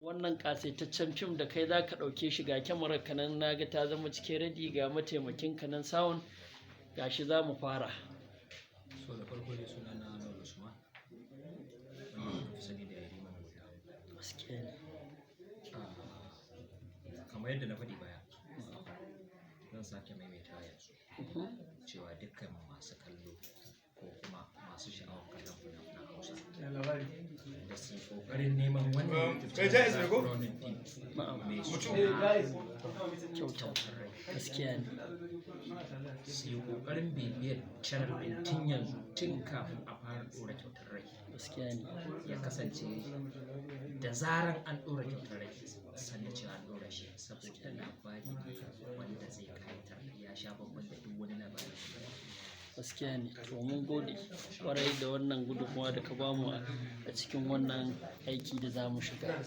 wannan ƙasaitaccen fim da kai za ka ɗauke shi ga kyamarar ka nan na ga ta zama cikin ready ga mataimakin ka nan sound ga shi za mu fara. So da farko dai suna na Lawal Usman wanda aka fi sani da Yarima mai wuta. Gaskiya ne. Kamar yadda na faɗi baya zan sake maimaitawa yanzu cewa dukkan masu kallo ko kuma masu sha'awar kallon fina-finan Hausa da su yi ƙoƙarin neman wannan backgrounding fim mai suna Kyautar Rai. Gaskiya ne. Su yi ƙoƙarin bibiyar channel ɗin tun yanzu tun kafin a fara ɗora Kyautar Rai. Gaskiya ne. Ya kasance da zaran an ɗora Kyautar Rai san da cewa an ɗora shi saboda labari wanda zai kayatar ya sha bamban da duk wani labari. Gaskiya ne. To mun gode ƙwarai da wannan gudunmawa da ka bamu a cikin wannan aiki da za mu shiga.